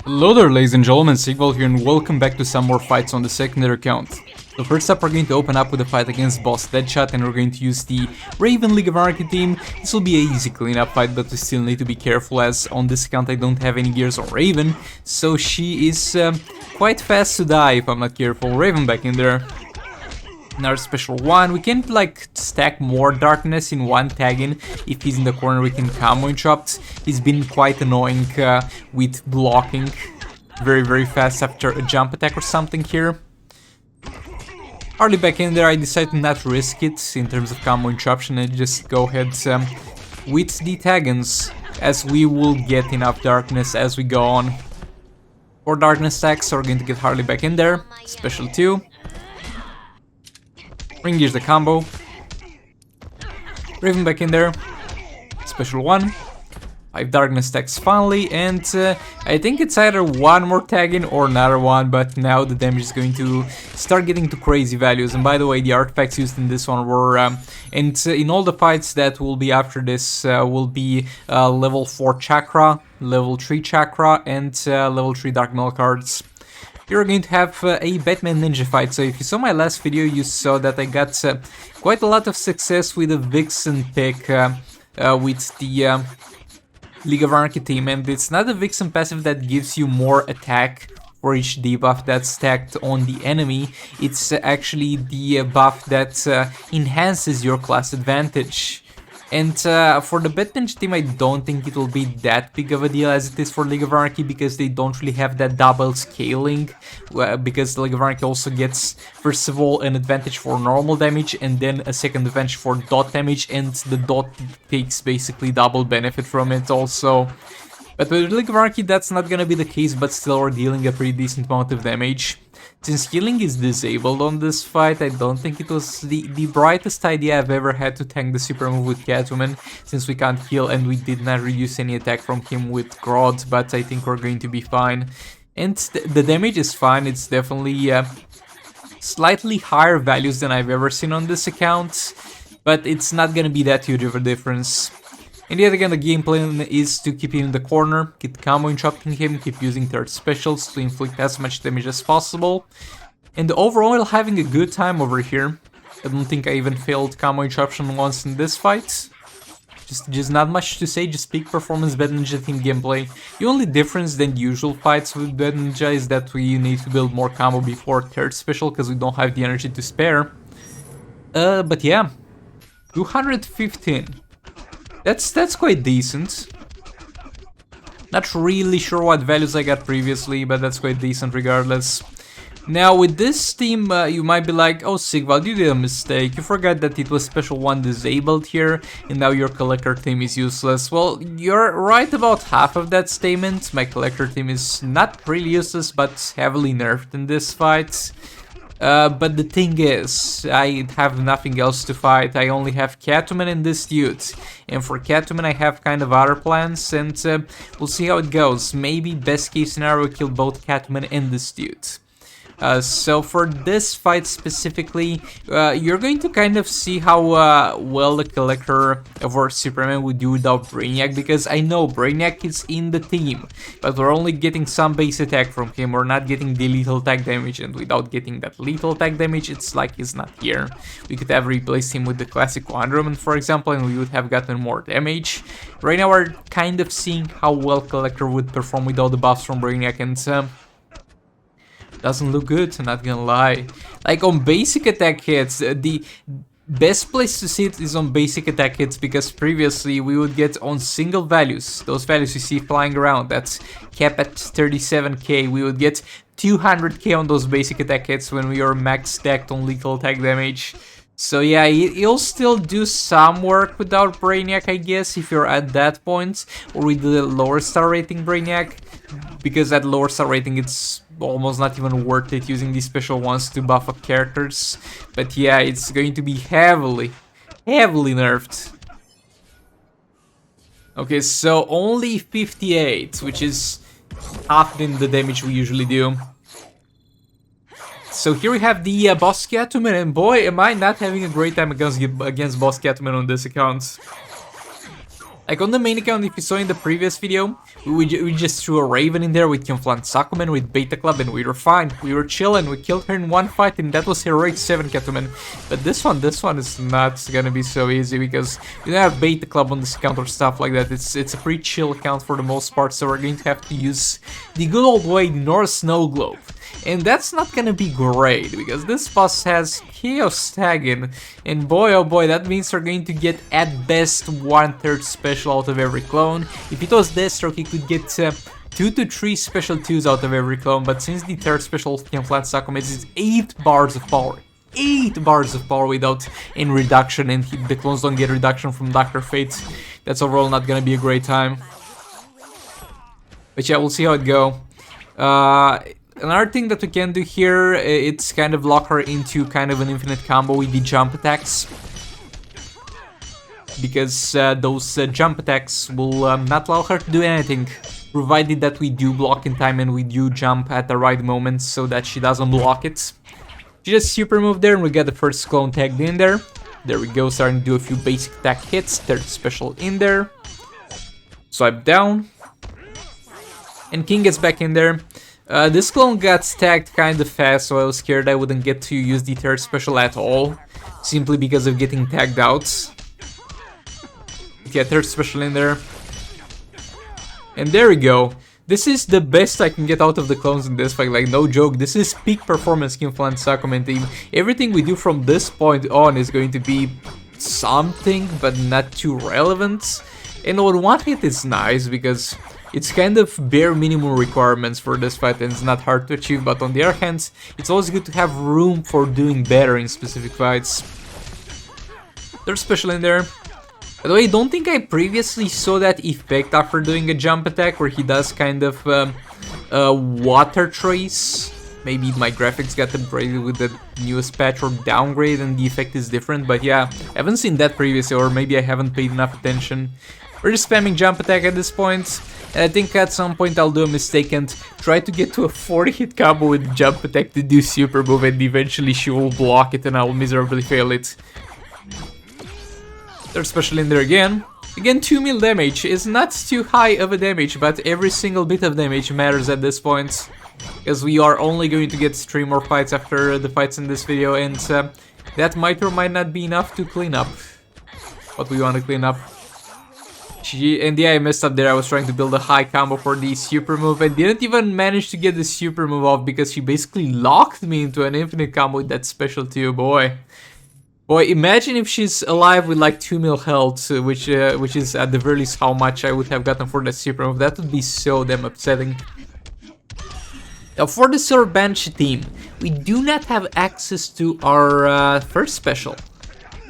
Hello there, ladies and gentlemen, Sigval here, and welcome back to some more fights on the secondary account. So first up, we're going to open up with a fight against boss Deadshot, and we're going to use the Raven League of Anarchy team. This will be an easy cleanup fight, but we still need to be careful, as on this account I don't have any gears on Raven, so she is quite fast to die if I'm not careful. Raven back in there. Another special one. We can like stack more darkness in one tag in. If he's in the corner, we can combo interrupt. He's been quite annoying with blocking very fast after a jump attack or something here. Hardly back in there. I decided to not risk it in terms of combo interruption and just go ahead with the tag-ins, as we will get enough darkness as we go on. 4 darkness stacks, so we're going to get Harley back in there. Special 2. Ring gears the combo. Raven back in there. Special 1. 5 darkness stacks finally, and I think it's either one more tag in or another one, but now the damage is going to start getting to crazy values. And by the way, the artifacts used in this one were, and in all the fights that will be after this, will be level 4 chakra, level 3 chakra, and level 3 dark metal cards. You're going to have a Batman Ninja fight. So if you saw my last video, you saw that I got quite a lot of success with the Vixen pick with the League of Anarchy team, and it's not the Vixen passive that gives you more attack for each debuff that's stacked on the enemy. It's actually the buff that enhances your class advantage. And for the Batman team, I don't think it will be that big of a deal as it is for League of Anarchy, because they don't really have that double scaling, because League of Anarchy also gets, first of all, an advantage for normal damage, and then a second advantage for dot damage, and the dot takes basically double benefit from it also. But with League of Anarchy, that's not gonna be the case, but still we're dealing a pretty decent amount of damage. Since healing is disabled on this fight, I don't think it was the brightest idea I've ever had to tank the super move with Catwoman, since we can't heal and we did not reduce any attack from him with Grodd, but I think we're going to be fine. And the damage is fine, it's definitely slightly higher values than I've ever seen on this account, but it's not gonna be that huge of a difference. And yet again, the game plan is to keep him in the corner, keep combo interrupting him, keep using third specials to inflict as much damage as possible. And overall, having a good time over here. I don't think I even failed combo interruption once in this fight. Just not much to say, just peak performance Bad Ninja team gameplay. The only difference than usual fights with Bad Ninja is that we need to build more combo before third special, because we don't have the energy to spare. But yeah, 215. That's quite decent. Not really sure what values I got previously, but that's quite decent regardless. Now with this team, you might be like, oh Sigval, you did a mistake. You forgot that it was special 1 disabled here, and now your collector team is useless. Well, you're right about half of that statement. My collector team is not really useless, but heavily nerfed in this fight. But the thing is, I have nothing else to fight. I only have Catwoman and this dude. And for Catwoman I have kind of other plans, and we'll see how it goes. Maybe best case scenario, kill both Catwoman and this dude. So for this fight specifically, you're going to kind of see how well the Collector or Superman would do without Brainiac, because I know Brainiac is in the team, but we're only getting some base attack from him, we're not getting the lethal attack damage, and without getting that lethal attack damage, it's like he's not here. We could have replaced him with the classic Wonder Woman, for example, and we would have gotten more damage. Right now we're kind of seeing how well Collector would perform without the buffs from Brainiac, and doesn't look good, I'm not gonna lie. Like on basic attack hits, the best place to see it is on basic attack hits, because previously we would get on single values, those values you see flying around, that's cap at 37k, we would get 200k on those basic attack hits when we are max stacked on lethal attack damage. So yeah, you'll still do some work without Brainiac, I guess, if you're at that point, or with the lower star rating Brainiac, because at lower star rating it's almost not even worth it using these special ones to buff up characters. But yeah, it's going to be heavily nerfed. Okay, so only 58, which is half than the damage we usually do. So here we have the boss Catwoman, and boy, am I not having a great time against boss Catwoman on this account. Like on the main account, if you saw in the previous video, we just threw a Raven in there with Catwoman Sakuman, with Beta Club, and we were fine. We were chilling, we killed her in one fight, and that was Heroic 7 Catwoman. But this one is not gonna be so easy, because we don't have Beta Club on this account or stuff like that. It's a pretty chill account for the most part, so we're going to have to use the good old way, North Snow Globe. And that's not gonna be great, because this boss has Chaos Tagging, and boy oh boy, that means we're going to get at best 1/3 special out of every clone. If it was Deathstroke, he could get 2 to 3 special 2s out of every clone, but since the third special Catwoman Sakuman is 8 bars of power. 8 bars of power without any reduction, and the clones don't get reduction from Dr. Fate. That's overall not gonna be a great time. But yeah, we'll see how it go. Another thing that we can do here, it's kind of lock her into kind of an infinite combo with the jump attacks. Because those jump attacks will not allow her to do anything, provided that we do block in time and we do jump at the right moment so that she doesn't block it. She just super move there and we get the first clone tagged in there. There we go, starting to do a few basic attack hits, third special in there. Swipe down. And King gets back in there. This clone got tagged kind of fast, so I was scared I wouldn't get to use the third special at all, simply because of getting tagged out. Yeah, third special in there. And there we go. This is the best I can get out of the clones in this fight, like no joke. This is peak performance Catwoman Sakuman team. Everything we do from this point on is going to be something, but not too relevant. And on one hit it's nice, because it's kind of bare minimum requirements for this fight and it's not hard to achieve, but on the other hand, it's always good to have room for doing better in specific fights. There's special in there. By the way, I don't think I previously saw that effect after doing a jump attack where he does kind of water trace. Maybe my graphics got upgraded with the newest patch or downgrade and the effect is different, but yeah, I haven't seen that previously, or maybe I haven't paid enough attention. We're just spamming jump attack at this point, and I think at some point I'll do a mistake and try to get to a 40 hit combo with jump attack to do super move, and eventually she will block it and I will miserably fail it. There's special in there again. Again, 2 mil damage is not too high of a damage, but every single bit of damage matters at this point, because we are only going to get 3 more fights after the fights in this video, and that might or might not be enough to clean up what we want to clean up. And yeah, I messed up there. I was trying to build a high combo for the super move and didn't even manage to get the super move off because she basically locked me into an infinite combo with that special too. Boy, imagine if she's alive with like 2 mil health, which is at the very least how much I would have gotten for that super move. That would be so damn upsetting. Now for the Silver Bench team, we do not have access to our first special,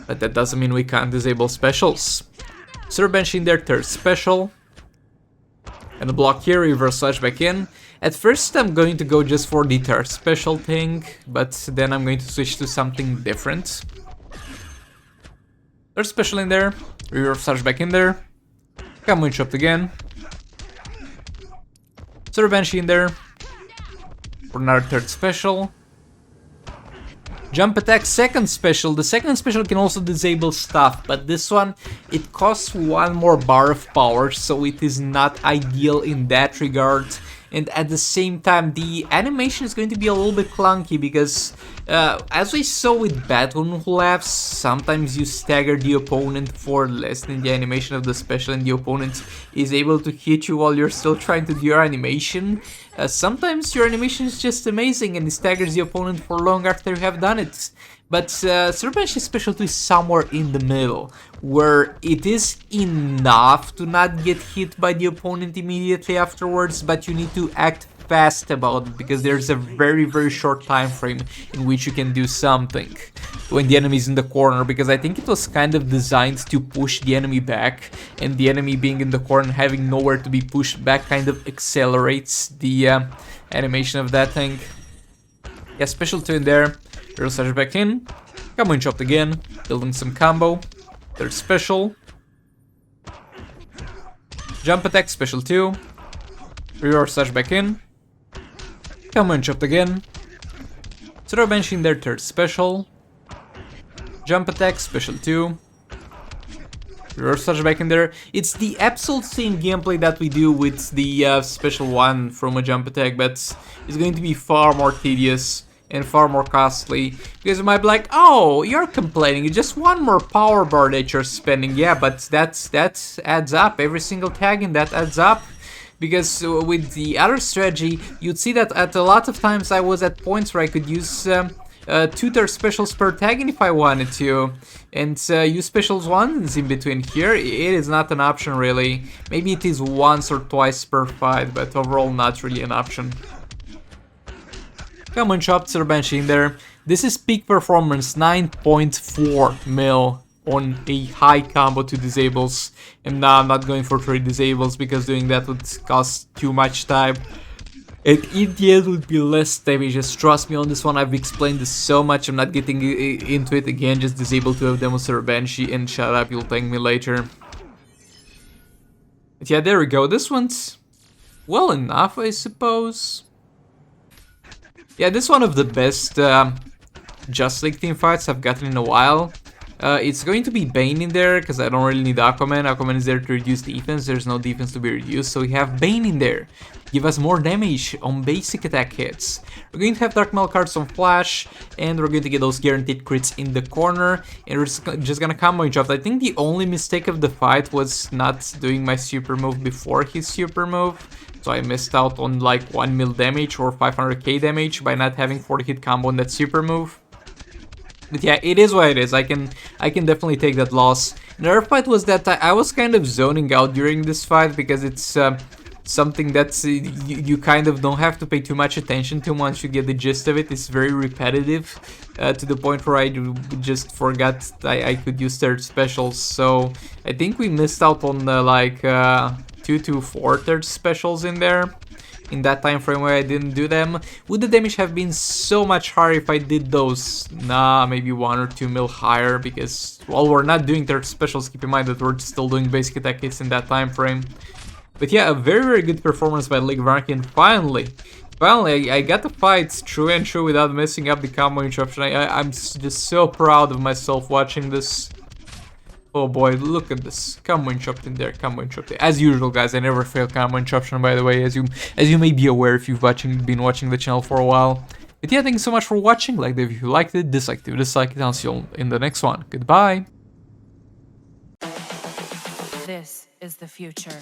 but that doesn't mean we can't disable specials. Silver Bench in their third special. And a block here, reverse slash back in. At first I'm going to go just for the third special thing, but then I'm going to switch to something different. Third special in there, reverse slash back in there. Come on, chopped again. Silver Bench in there. For another third special. Jump attack, second special. The second special can also disable stuff, but this one, it costs 1 more bar of power, so it is not ideal in that regard. And at the same time, the animation is going to be a little bit clunky because, as we saw with Batwoman who laughs, sometimes you stagger the opponent for less than the animation of the special and the opponent is able to hit you while you're still trying to do your animation. Sometimes your animation is just amazing and it staggers the opponent for long after you have done it. But Silver Bench's special 2 is somewhere in the middle, where it is enough to not get hit by the opponent immediately afterwards, but you need to act fast about it, because there's a very short time frame in which you can do something when the enemy is in the corner, because I think it was kind of designed to push the enemy back, and the enemy being in the corner and having nowhere to be pushed back kind of accelerates the animation of that thing. Yeah, special 2 in there. Reverse slash back in. Come on, chopped again. Building some combo. Third special. Jump attack, special 2. Reverse slash back in. Come on, chopped again. Silver Bench in their third special. Jump attack, special 2. reverse slash back in there. It's the absolute same gameplay that we do with the special one from a jump attack, but it's going to be far more tedious and far more costly, because you might be like, oh, you're complaining, it's just one more power bar that you're spending. Yeah, but that adds up. Every single tag in that adds up. Because with the other strategy, you'd see that at a lot of times I was at points where I could use 2 specials per tagging if I wanted to, and use specials once in between. Here it is not an option really. Maybe it is once or twice per fight, but overall not really an option. Come on, chopped Banshee in there. This is peak performance, 9.4 mil on a high combo to disables. And now I'm not going for 3 disables because doing that would cost too much time. And in the end would be less damage. Just trust me on this one, I've explained this so much, I'm not getting into it again. Just disable 2 of them with Banshee and shut up, you'll thank me later. But yeah, there we go. This one's well enough, I suppose. Yeah, this is one of the best Just League team fights I've gotten in a while. It's going to be Bane in there, because I don't really need Aquaman. Aquaman is there to reduce defense, there's no defense to be reduced, so we have Bane in there. Give us more damage on basic attack hits. We're going to have Dark Mail cards on Flash, and we're going to get those guaranteed crits in the corner, and we're just gonna combo each other. I think the only mistake of the fight was not doing my super move before his super move. So I missed out on like 1 mil damage or 500k damage by not having 40 hit combo on that super move. But yeah, it is what it is. I can definitely take that loss. Another fight was that I was kind of zoning out during this fight, because it's something that's you kind of don't have to pay too much attention to once you get the gist of it. It's very repetitive to the point where I just forgot I could use third specials. So I think we missed out on like 2 to 4 third specials in there. In that time frame where I didn't do them. Would the damage have been so much higher if I did those? Nah, maybe 1 or 2 mil higher, because, well, we're not doing third specials. Keep in mind that we're still doing basic attack hits in that time frame. But yeah, a very, very good performance by League Varkin. Finally, I got the fight true and true without messing up the combo interruption. I'm just so proud of myself watching this. Oh boy, look at this. Combo interrupt in there, combo interrupt there. As usual, guys, I never fail combo interruption, by the way, as you may be aware if you've been watching the channel for a while. But yeah, thank you so much for watching. Like the video if you liked it, dislike it, dislike it, and I'll see you all in the next one. Goodbye. This is the future.